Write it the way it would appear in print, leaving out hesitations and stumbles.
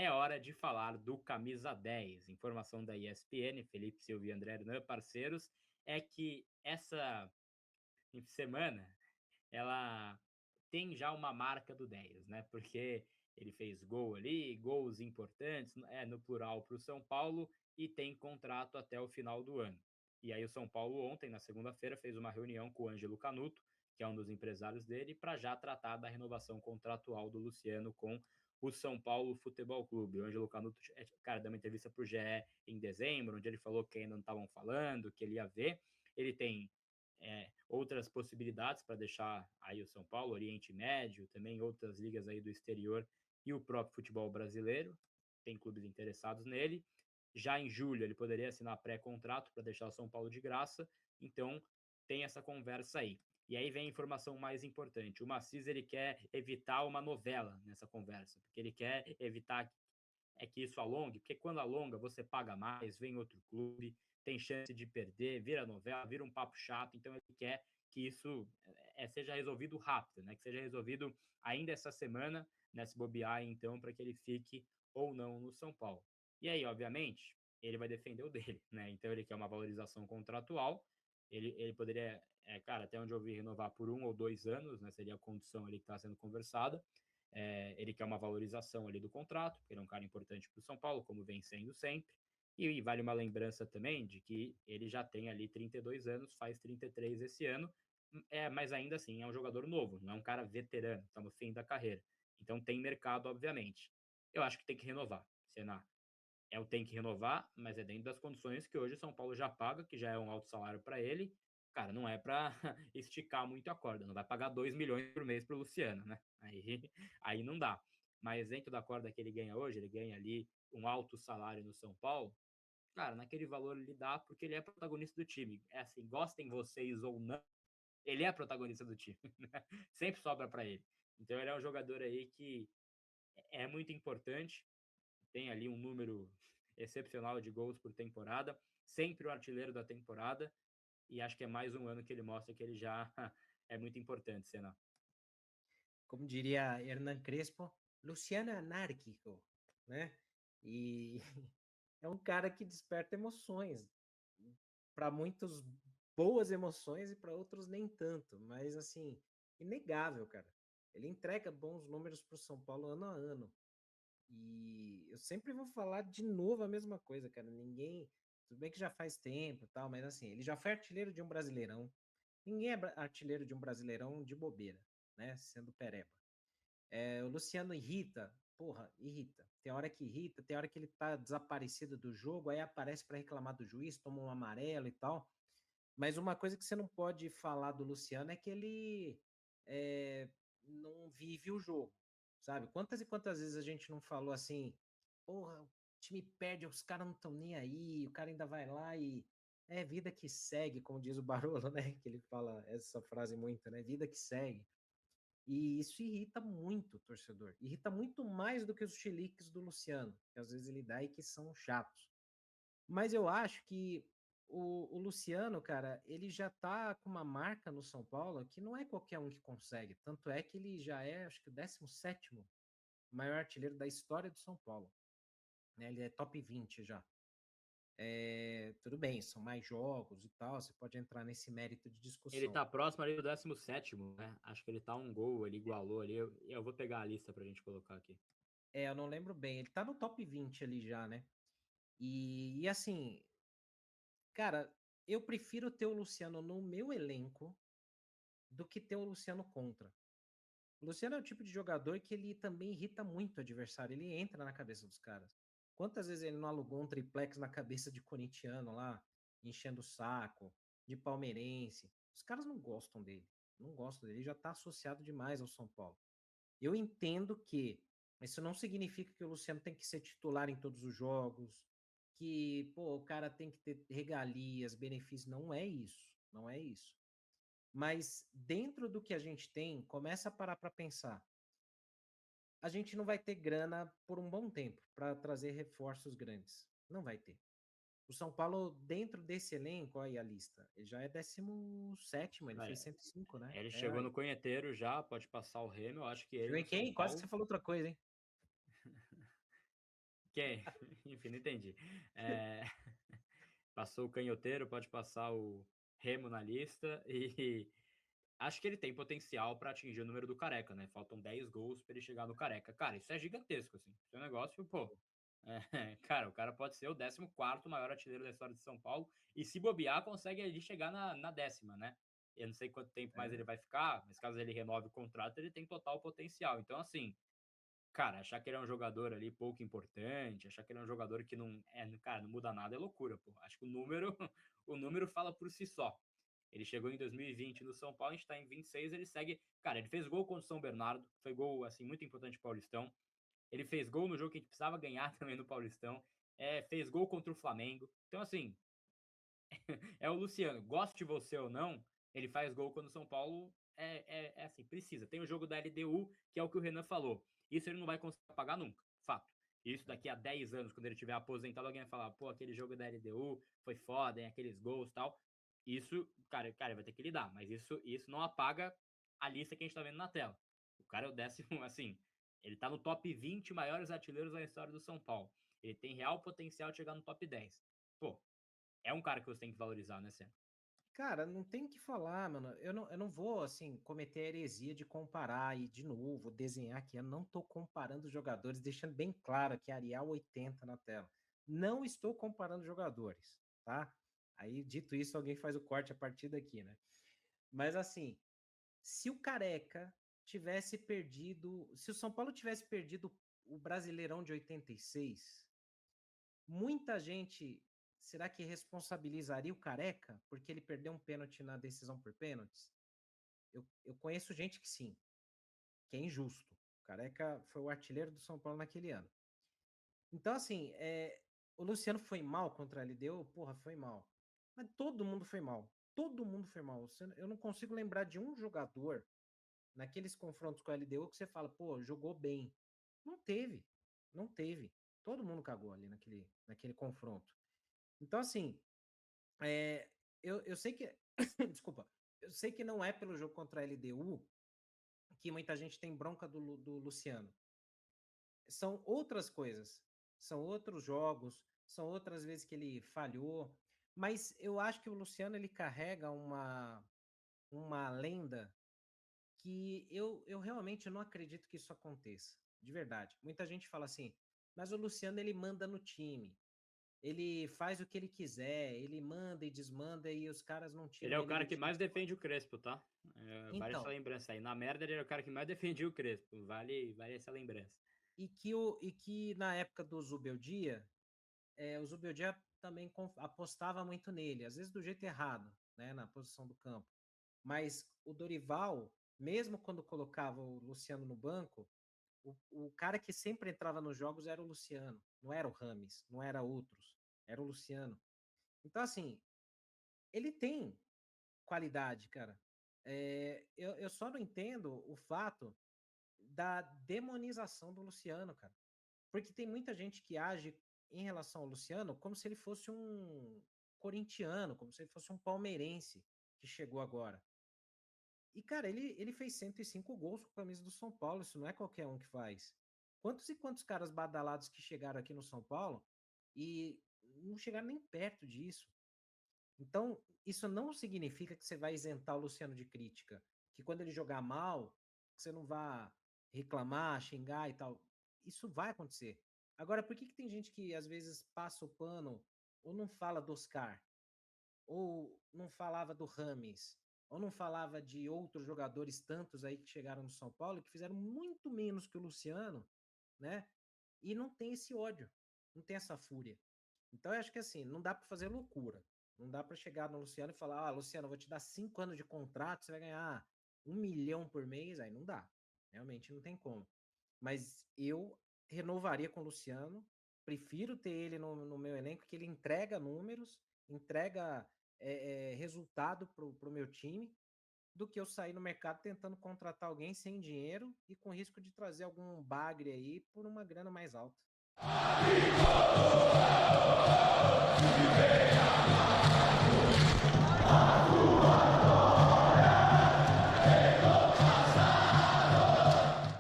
É hora de falar do camisa 10. Informação da ESPN, Felipe Silva e André Hernan, parceiros, é que essa semana ela tem já uma marca do 10, né? Porque ele fez gol ali, gols importantes, no plural para o São Paulo e tem contrato até o final do ano. E aí o São Paulo ontem, na segunda-feira, fez uma reunião com o Ângelo Canuto, que é um dos empresários dele, para já tratar da renovação contratual do Luciano com o São Paulo Futebol Clube. O Ângelo Canuto, cara, deu uma entrevista para o GE em dezembro, onde ele falou que ainda não estavam falando, que ele ia ver. Ele tem outras possibilidades para deixar aí o São Paulo, Oriente Médio, também outras ligas aí do exterior e o próprio futebol brasileiro. Tem clubes interessados nele. Já em julho ele poderia assinar pré-contrato para deixar o São Paulo de graça. Então tem essa conversa aí. E aí vem a informação mais importante. O Macis ele quer evitar uma novela nessa conversa, porque ele quer evitar que isso alongue, porque quando alonga você paga mais, vem outro clube, tem chance de perder, vira novela, vira um papo chato, então ele quer que isso seja resolvido rápido, né? Que seja resolvido ainda essa semana, né? Se bobear, então, para que ele fique ou não no São Paulo. E aí, obviamente, ele vai defender o dele, né? Então ele quer uma valorização contratual, ele poderia, cara, até onde eu vi, renovar por 1 ou 2 anos, né? Seria a condição ali que está sendo conversada. Ele quer uma valorização ali do contrato, porque ele é um cara importante para o São Paulo, como vem sendo sempre. E vale uma lembrança também de que ele já tem ali 32 anos, faz 33 esse ano, mas ainda assim é um jogador novo, não é um cara veterano, está no fim da carreira. Então tem mercado, obviamente. Eu acho que tem que renovar, Senna. O tem que renovar, mas é dentro das condições que hoje o São Paulo já paga, que já é um alto salário para ele. Cara, não é para esticar muito a corda, não vai pagar 2 milhões por mês para o Luciano, né? Aí não dá. Mas dentro da corda que ele ganha hoje, ele ganha ali um alto salário no São Paulo. Cara, naquele valor ele dá porque ele é protagonista do time. É assim, gostem vocês ou não, ele é protagonista do time. Sempre sobra para ele. Então ele é um jogador aí que é muito importante, tem ali um número excepcional de gols por temporada, sempre o artilheiro da temporada, e acho que é mais um ano que ele mostra que ele já é muito importante, Senna. Como diria Hernan Crespo, Luciano é anárquico, né? E é um cara que desperta emoções. Para muitos, boas emoções e para outros nem tanto, mas assim, inegável, cara. Ele entrega bons números para o São Paulo ano a ano. E eu sempre vou falar de novo a mesma coisa, cara. Ninguém. Tudo bem que já faz tempo e tal, mas assim, ele já foi artilheiro de um brasileirão. Ninguém é artilheiro de um brasileirão de bobeira, né? Sendo pereba. O Luciano irrita, porra, irrita. Tem hora que irrita, tem hora que ele tá desaparecido do jogo, aí aparece para reclamar do juiz, toma um amarelo e tal. Mas uma coisa que você não pode falar do Luciano é que ele é, não vive o jogo, sabe? Quantas e quantas vezes a gente não falou assim, porra, o time perde, os caras não estão nem aí, o cara ainda vai lá e é vida que segue, como diz o Barolo, né? Que ele fala essa frase muito, né? Vida que segue. E isso irrita muito o torcedor. Irrita muito mais do que os chiliques do Luciano, que às vezes ele dá e que são chatos. Mas eu acho que o Luciano, cara, ele já tá com uma marca no São Paulo que não é qualquer um que consegue. Tanto é que ele já é, acho que o 17º maior artilheiro da história do São Paulo. Né? Ele é top 20 já. Tudo bem, são mais jogos e tal, você pode entrar nesse mérito de Ele discussão. tá próximo ali do 17º, né? Acho que ele tá um gol, ele igualou ali. Eu vou pegar a lista pra gente colocar aqui. Eu não lembro bem. Ele tá no top 20 ali já, né? E assim, cara, eu prefiro ter o Luciano no meu elenco do que ter o Luciano contra. O Luciano é o tipo de jogador que ele também irrita muito o adversário, ele entra na cabeça dos caras. Quantas vezes ele não alugou um triplex na cabeça de corintiano lá, enchendo o saco, de palmeirense? Os caras não gostam dele, não gostam dele, ele já tá associado demais ao São Paulo. Eu entendo que isso não significa que o Luciano tem que ser titular em todos os jogos, que, pô, o cara tem que ter regalias, benefícios. Não é isso, não é isso. Mas dentro do que a gente tem, começa a parar para pensar. A gente não vai ter grana por um bom tempo para trazer reforços grandes. Não vai ter. O São Paulo, dentro desse elenco, olha aí a lista, ele já é 17º, ele Olha, fez 105, né? ele É, chegou aí. no Conheteiro já, pode passar o Remo. Eu acho que ele Chegou em no São quem? Quase que Paulo você falou outra coisa, hein? Quem? Enfim, não entendi. É, passou o Canhoteiro, pode passar o Remo na lista e acho que ele tem potencial para atingir o número do Careca, né? Faltam 10 gols para ele chegar no Careca. Cara, isso é gigantesco, assim. Isso é um negócio, pô. Cara, o cara pode ser o 14º maior artilheiro da história de São Paulo e se bobear, consegue ali chegar na 10ª, né? Eu não sei quanto tempo mais ele vai ficar, mas caso ele renove o contrato, ele tem total potencial. Então, assim, cara, achar que ele é um jogador ali pouco importante, achar que ele é um jogador que não, cara, não muda nada é loucura, pô. Acho que o número, o número fala por si só. Ele chegou em 2020 no São Paulo, a gente tá em 26, ele segue. Cara, ele fez gol contra o São Bernardo, foi gol, assim, muito importante pro Paulistão. Ele fez gol no jogo que a gente precisava ganhar também no Paulistão. Fez gol contra o Flamengo. Então, assim, é o Luciano. Goste você ou não, ele faz gol quando o São Paulo assim, precisa. Tem o jogo da LDU, que é o que o Renan falou. Isso ele não vai conseguir pagar nunca, fato. Isso daqui a 10 anos, quando ele tiver aposentado, alguém vai falar, pô, aquele jogo da LDU foi foda, hein, aqueles gols e tal. Isso, cara, vai ter que lidar, mas isso não apaga a lista que a gente tá vendo na tela. O cara é o 10º, assim, ele tá no top 20 maiores artilheiros da história do São Paulo. Ele tem real potencial de chegar no top 10. Pô, é um cara que você tem que valorizar, né, Sam? Cara, não tem o que falar, mano. Eu não vou, assim, cometer a heresia de comparar e, de novo, desenhar aqui. Eu não tô comparando os jogadores, deixando bem claro aqui, Arial 80 na tela. Não estou comparando jogadores, tá? Aí, dito isso, alguém faz o corte a partir daqui, né? Mas, assim, se o Careca tivesse perdido... Se o São Paulo tivesse perdido o Brasileirão de 86, muita gente, será que responsabilizaria o Careca porque ele perdeu um pênalti na decisão por pênaltis? Eu conheço gente que sim, que é injusto. O Careca foi o artilheiro do São Paulo naquele ano. Então, assim, o Luciano foi mal contra a LDU? Porra, foi mal. Mas todo mundo foi mal. Todo mundo foi mal. Eu não consigo lembrar de um jogador naqueles confrontos com a LDU que você fala, pô, jogou bem. Não teve. Não teve. Todo mundo cagou ali naquele confronto. Então, assim, eu sei que. Desculpa. Eu sei que não é pelo jogo contra a LDU que muita gente tem bronca do Luciano. São outras coisas. São outros jogos. São outras vezes que ele falhou. Mas eu acho que o Luciano ele carrega uma lenda que eu realmente não acredito que isso aconteça. De verdade. Muita gente fala assim, mas o Luciano ele manda no time. Ele faz o que ele quiser, ele manda e desmanda e os caras não Ele é tiram o ele cara do que time. mais defende o Crespo, tá? Vale essa Então, lembrança aí. Na merda, ele era o cara que mais defendia o Crespo. Vale essa lembrança. e que na época do Zubeldia, o Zubeldia também apostava muito nele, às vezes do jeito errado, né, na posição do campo. Mas o Dorival, mesmo quando colocava o Luciano no banco, o cara que sempre entrava nos jogos era o Luciano, não era o Rames, não era outros, era o Luciano. Então, assim, ele tem qualidade, cara. Eu só não entendo o fato da demonização do Luciano, cara. Porque tem muita gente que age em relação ao Luciano como se ele fosse um corintiano, como se ele fosse um palmeirense que chegou agora. E, cara, ele fez 105 gols com a camisa do São Paulo, isso não é qualquer um que faz. Quantos e quantos caras badalados que chegaram aqui no São Paulo e não chegaram nem perto disso. Então, isso não significa que você vai isentar o Luciano de crítica, que quando ele jogar mal, você não vá reclamar, xingar e tal. Isso vai acontecer. Agora, por que tem gente que às vezes passa o pano ou não fala do Oscar, ou não falava do Rames, ou não falava de outros jogadores tantos aí que chegaram no São Paulo que fizeram muito menos que o Luciano, né? E não tem esse ódio, não tem essa fúria. Então, eu acho que assim, não dá para fazer loucura. Não dá para chegar no Luciano e falar: ah, Luciano, eu vou te dar 5 anos de contrato, você vai ganhar 1 milhão por mês. Aí não dá. Realmente não tem como. Mas eu renovaria com o Luciano. Prefiro ter ele no meu elenco, que ele entrega números, entrega resultado pro meu time, do que eu sair no mercado tentando contratar alguém sem dinheiro e com risco de trazer algum bagre aí por uma grana mais alta.